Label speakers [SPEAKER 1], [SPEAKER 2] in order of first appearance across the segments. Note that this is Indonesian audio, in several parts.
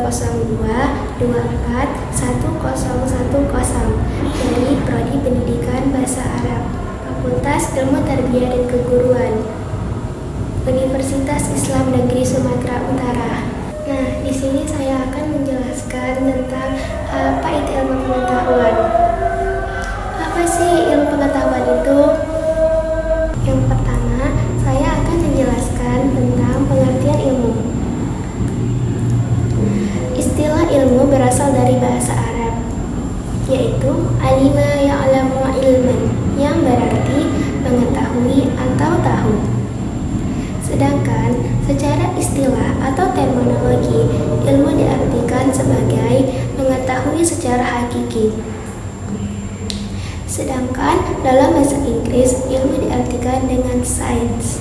[SPEAKER 1] 202-24-1010 dari Prodi Pendidikan Bahasa Arab, Fakultas Ilmu Tarbiyah dan Keguruan, Universitas Islam Negeri Sumatera Utara. Nah, di sini saya akan menjelaskan tentang apa itu ilmu pengetahuan. Apa sih ilmu pengetahuan itu? Yang pertama, saya akan menjelaskan tentang pengertian ilmu. Istilah ilmu berasal dari bahasa Arab, yaitu alima ya'lamu ilman, yang berarti mengetahui atau tahu. Sedangkan secara istilah atau terminologi, ilmu diartikan sebagai mengetahui secara hakiki. Sedangkan dalam bahasa Inggris, ilmu diartikan dengan science,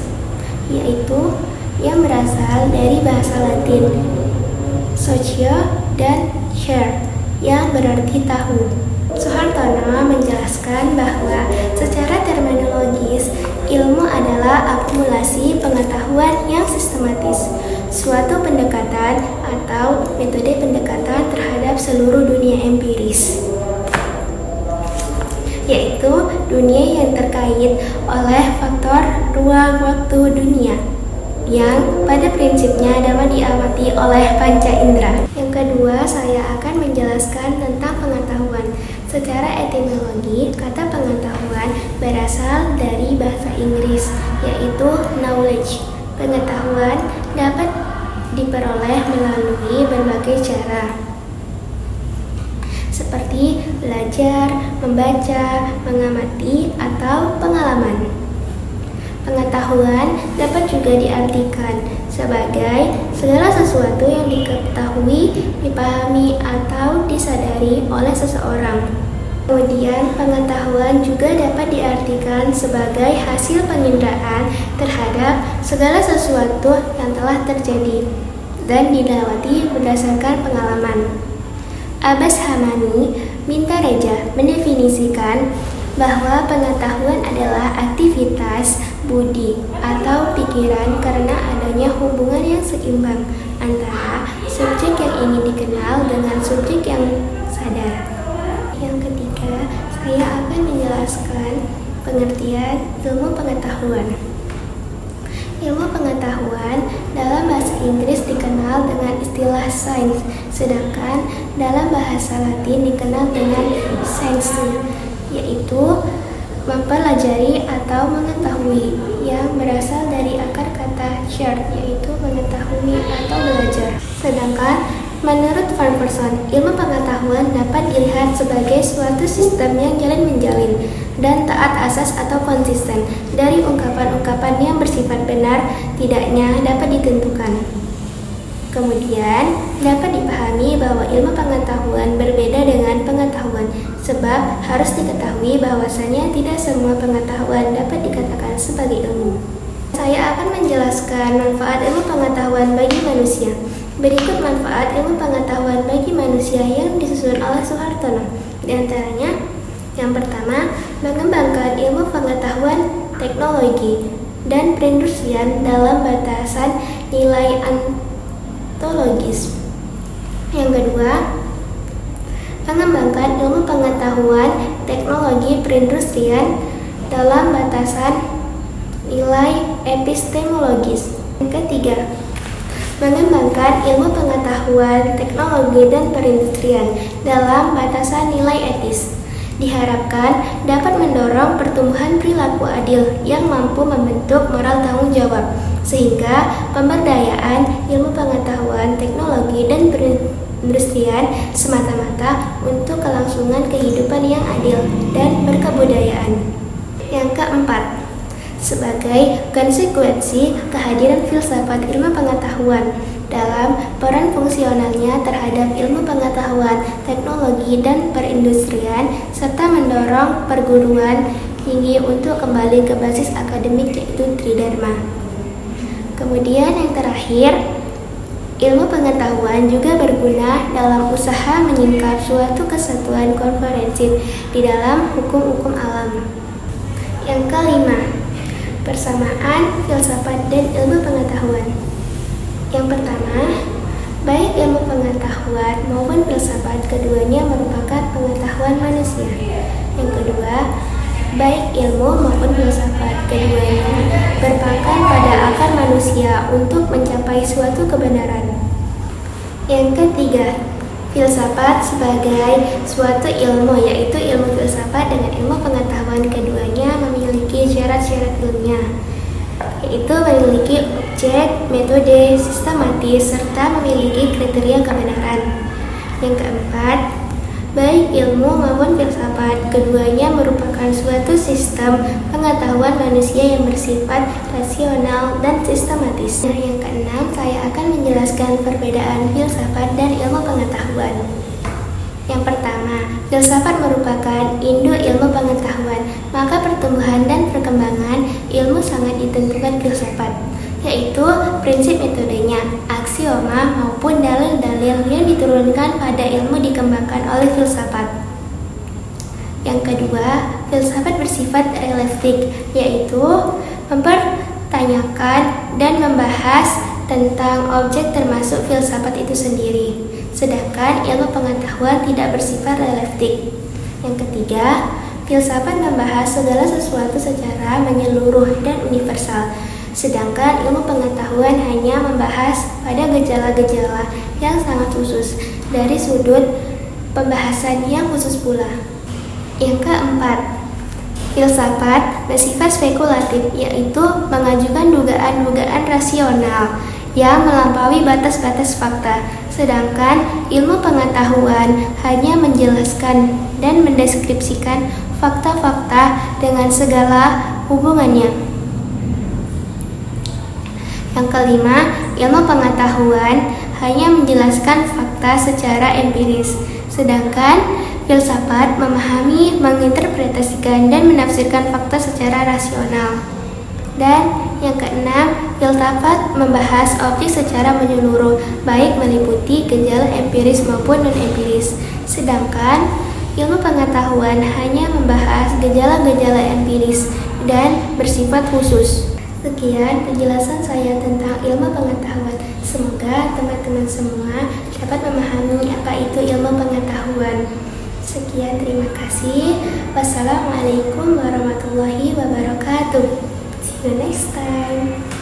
[SPEAKER 1] yaitu yang berasal dari bahasa Latin socio dan share, yang berarti tahu. Suhartono menjelaskan bahwa secara terminologis, ilmu adalah akumulasi pengetahuan yang sistematis, suatu pendekatan atau metode pendekatan terhadap seluruh dunia empiris, yaitu dunia yang terkait oleh faktor ruang waktu dunia, yang pada prinsipnya dapat diamati oleh panca indera. Yang kedua, saya akan menjelaskan tentang pengetahuan. Secara etimologi, kata pengetahuan berasal dari bahasa Inggris, yaitu knowledge. Pengetahuan dapat diperoleh melalui berbagai cara, seperti belajar, membaca, mengamati, atau pengalaman. Pengetahuan dapat juga diartikan sebagai segala sesuatu yang diketahui, dipahami, atau disadari oleh seseorang. Kemudian, pengetahuan juga dapat diartikan sebagai hasil penginderaan terhadap segala sesuatu yang telah terjadi dan dilewati berdasarkan pengalaman. Abbas Hamami Mintareja mendefinisikan bahwa pengetahuan adalah aktivitas budi atau pikiran karena adanya hubungan yang seimbang antara subjek yang ingin dikenal dengan subjek yang sadar. Yang ketiga, saya akan menjelaskan pengertian ilmu pengetahuan. Ilmu pengetahuan dalam bahasa Inggris dikenal dengan istilah science, sedangkan dalam bahasa Latin dikenal dengan science, yaitu mempelajari atau mengetahui, yang berasal dari akar kata share, yaitu mengetahui atau belajar. Sedangkan menurut Van Person, ilmu pengetahuan dapat dilihat sebagai suatu sistem yang jalan menjalin dan taat asas atau konsisten dari ungkapan-ungkapan yang bersifat benar tidaknya dapat ditentukan. Kemudian, dapat dipahami bahwa ilmu pengetahuan berbeda dengan pengetahuan, sebab harus diketahui bahwasannya tidak semua pengetahuan dapat dikatakan sebagai ilmu. Saya akan menjelaskan manfaat ilmu pengetahuan bagi manusia. Berikut manfaat ilmu pengetahuan bagi manusia yang disusun oleh Suhartono. Di antaranya, yang pertama, mengembangkan ilmu pengetahuan teknologi dan perindustrian dalam batasan nilai ontologis. Yang kedua, mengembangkan ilmu pengetahuan teknologi perindustrian dalam batasan nilai epistemologis. Yang ketiga, mengembangkan ilmu pengetahuan teknologi dan perindustrian dalam batasan nilai etis. Diharapkan dapat mendorong pertumbuhan perilaku adil yang mampu membentuk moral tanggung jawab, sehingga pemberdayaan ilmu pengetahuan teknologi dan perindustrian semata-mata untuk kelangsungan kehidupan yang adil dan berkebudayaan. Yang keempat, sebagai konsekuensi kehadiran filsafat ilmu pengetahuan dalam peran fungsionalnya terhadap ilmu pengetahuan, teknologi, dan perindustrian, serta mendorong perguruan tinggi untuk kembali ke basis akademik, yaitu Tridharma. Kemudian yang terakhir, ilmu pengetahuan juga berguna dalam usaha menyingkap suatu kesatuan konferensi di dalam hukum-hukum alam. Yang kelima, persamaan filsafat dan ilmu pengetahuan. Yang pertama, Baik ilmu pengetahuan maupun filsafat, keduanya merupakan pengetahuan manusia. Yang kedua, baik ilmu maupun filsafat, keduanya berpangkat pada akar manusia untuk mencapai suatu kebenaran. Yang ketiga, filsafat sebagai suatu ilmu, yaitu ilmu filsafat dengan ilmu pengetahuan, keduanya memiliki syarat-syarat ilmiah, yaitu memiliki objek, metode, sistematis, serta memiliki kriteria kebenaran. Yang keempat, baik ilmu maupun filsafat, keduanya merupakan suatu sistem pengetahuan manusia yang bersifat rasional dan sistematis. Nah, yang keenam, saya akan menjelaskan perbedaan filsafat dan ilmu pengetahuan. Yang pertama, filsafat merupakan induk ilmu pengetahuan, maka pertumbuhan dan perkembangan ilmu sangat ditentukan filsafat, yaitu prinsip metodenya, aksioma maupun dalil-dalil yang diturunkan pada ilmu dikembangkan oleh filsafat. Yang kedua, filsafat bersifat relaktik, yaitu mempertanyakan dan membahas tentang objek termasuk filsafat itu sendiri. Sedangkan ilmu pengetahuan tidak bersifat relaktik. Yang ketiga, filsafat membahas segala sesuatu secara menyeluruh dan universal. Sedangkan ilmu pengetahuan hanya membahas pada gejala-gejala yang sangat khusus dari sudut pembahasan yang khusus pula. Yang keempat, filsafat bersifat spekulatif, yaitu mengajukan dugaan-dugaan rasional yang melampaui batas-batas fakta. Sedangkan ilmu pengetahuan hanya menjelaskan dan mendeskripsikan fakta-fakta dengan segala hubungannya. Yang kelima, ilmu pengetahuan hanya menjelaskan fakta secara empiris, sedangkan filsafat memahami, menginterpretasikan, dan menafsirkan fakta secara rasional. Dan yang keenam, filsafat membahas objek secara menyeluruh, baik meliputi gejala empiris maupun non-empiris. Sedangkan ilmu pengetahuan hanya membahas gejala-gejala empiris dan bersifat khusus. Sekian penjelasan saya tentang ilmu pengetahuan. Semoga teman-teman semua dapat memahami apa itu ilmu pengetahuan. Sekian, terima kasih. Wassalamualaikum warahmatullahi wabarakatuh. See you next time.